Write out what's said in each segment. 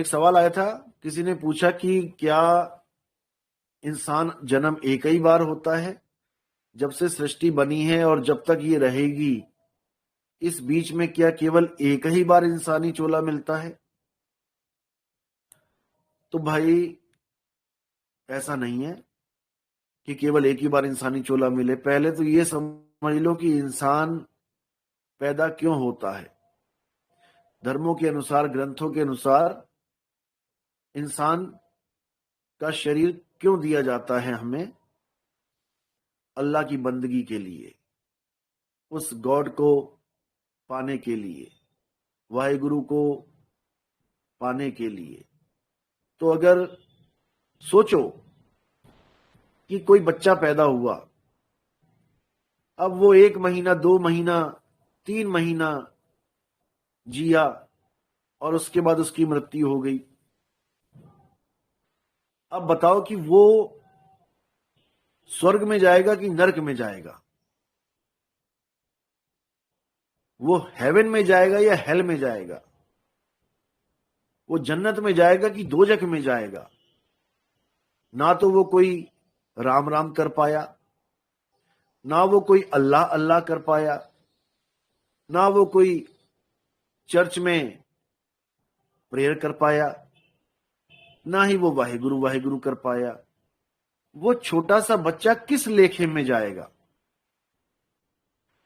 एक सवाल आया था, किसी ने पूछा कि क्या इंसान जन्म एक ही बार होता है? जब से सृष्टि बनी है और जब तक ये रहेगी, इस बीच में क्या केवल एक ही बार इंसानी चोला मिलता है? तो भाई, ऐसा नहीं है कि केवल एक ही बार इंसानी चोला मिले। पहले तो ये समझ लो कि इंसान पैदा क्यों होता है। धर्मों के अनुसार, ग्रंथों के अनुसार, इंसान का शरीर क्यों दिया जाता है हमें? अल्लाह की बंदगी के लिए, उस गॉड को पाने के लिए, वाहिगुरु को पाने के लिए। तो अगर सोचो कि कोई बच्चा पैदा हुआ, अब वो 1 महीना, 2 महीना, 3 महीना जिया और उसके बाद उसकी मृत्यु हो गई। अब बताओ कि वो स्वर्ग में जाएगा कि नरक में जाएगा? वो हेवन में जाएगा या हेल में जाएगा? वो जन्नत में जाएगा कि दोजख में जाएगा? ना तो वो कोई राम राम कर पाया, ना वो कोई अल्लाह अल्लाह कर पाया, ना वो कोई चर्च में प्रेयर कर पाया, ना ही वो वाहिगुरु वाहिगुरु कर पाया। वो छोटा सा बच्चा किस लेखे में जाएगा?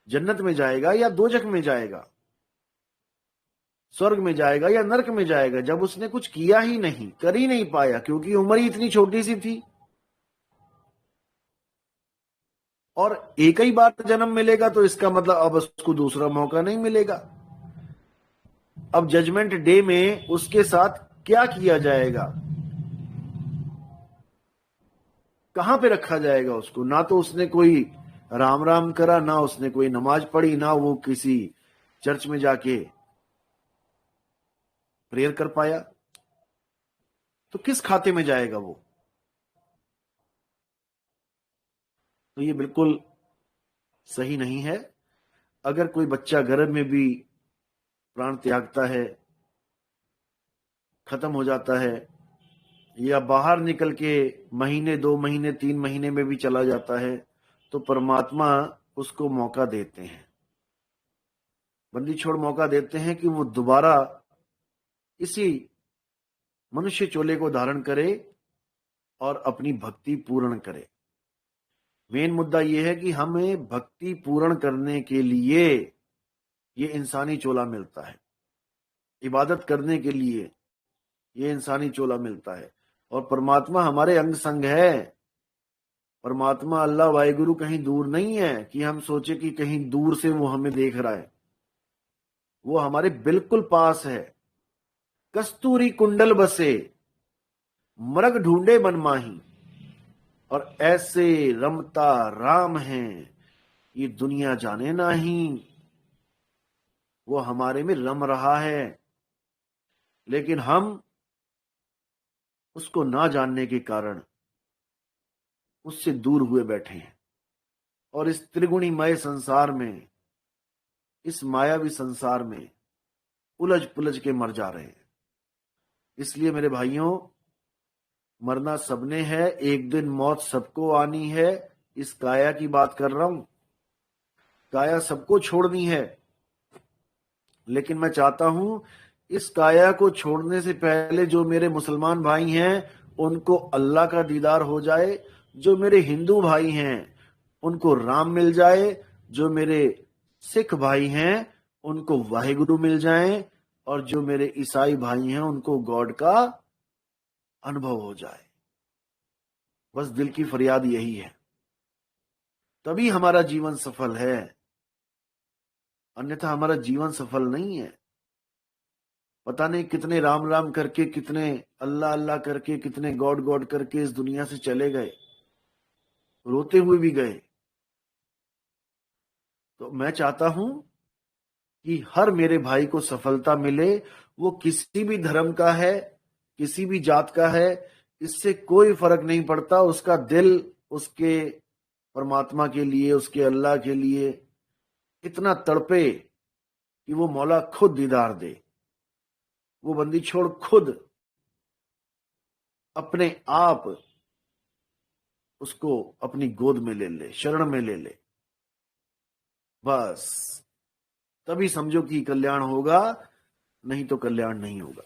जन्नत में जाएगा या दोजख में जाएगा? स्वर्ग में जाएगा या नरक में जाएगा? जब उसने कुछ किया ही नहीं, कर ही नहीं पाया, क्योंकि उम्र ही इतनी छोटी सी थी। और एक ही बार जन्म मिलेगा तो इसका मतलब अब उसको दूसरा मौका नहीं मिलेगा। अब जजमेंट डे में उसके साथ क्या किया जाएगा? कहां पे रखा जाएगा उसको? ना तो उसने कोई राम राम करा, ना उसने कोई नमाज पढ़ी, ना वो किसी चर्च में जाके प्रेयर कर पाया। तो किस खाते में जाएगा वो? तो ये बिल्कुल सही नहीं है। अगर कोई बच्चा गर्भ में भी प्राण त्यागता है, खत्म हो जाता है, या बाहर निकल के महीने, 2 महीने, 3 महीने में भी चला जाता है, तो परमात्मा उसको मौका देते हैं, बंदी छोड़ मौका देते हैं कि वो दोबारा इसी मनुष्य चोले को धारण करे और अपनी भक्ति पूर्ण करे। मेन मुद्दा यह है कि हमें भक्ति पूर्ण करने के लिए ये इंसानी चोला मिलता है, इबादत करने के लिए ये इंसानी चोला मिलता है। और परमात्मा हमारे अंग संग है। परमात्मा अल्लाह वाहिगुरु कहीं दूर नहीं है कि हम सोचे कि कहीं दूर से वो हमें देख रहा है। वो हमारे बिल्कुल पास है। कस्तूरी कुंडल बसे, मृग ढूंढे मन माही, और ऐसे रमता राम है, ये दुनिया जाने नहीं। वो हमारे में रम रहा है, लेकिन हम उसको ना जानने के कारण उससे दूर हुए बैठे हैं और इस त्रिगुणीमय संसार में, इस मायावी संसार में उलझ पुलझ के मर जा रहे हैं। इसलिए मेरे भाइयों, मरना सबने है, एक दिन मौत सबको आनी है। इस काया की बात कर रहा हूं। काया सबको छोड़नी है, लेकिन मैं चाहता हूं इस काया को छोड़ने से पहले जो मेरे मुसलमान भाई हैं उनको अल्लाह का दीदार हो जाए, जो मेरे हिंदू भाई हैं उनको राम मिल जाए, जो मेरे सिख भाई हैं उनको वाहिगुरु मिल जाए, और जो मेरे ईसाई भाई हैं उनको गॉड का अनुभव हो जाए। बस दिल की फरियाद यही है, तभी हमारा जीवन सफल है, अन्यथा हमारा जीवन सफल नहीं है। पता नहीं कितने राम राम करके, कितने अल्लाह अल्लाह करके, कितने गॉड गॉड करके इस दुनिया से चले गए, रोते हुए भी गए। तो मैं चाहता हूं कि हर मेरे भाई को सफलता मिले, वो किसी भी धर्म का है, किसी भी जात का है, इससे कोई फर्क नहीं पड़ता। उसका दिल उसके परमात्मा के लिए, उसके अल्लाह के लिए इतना तड़पे कि वो मौला खुद दीदार दे। वो बंदी छोड़ खुद अपने आप उसको अपनी गोद में ले ले, शरण में ले ले, बस तभी समझो कि कल्याण होगा, नहीं तो कल्याण नहीं होगा।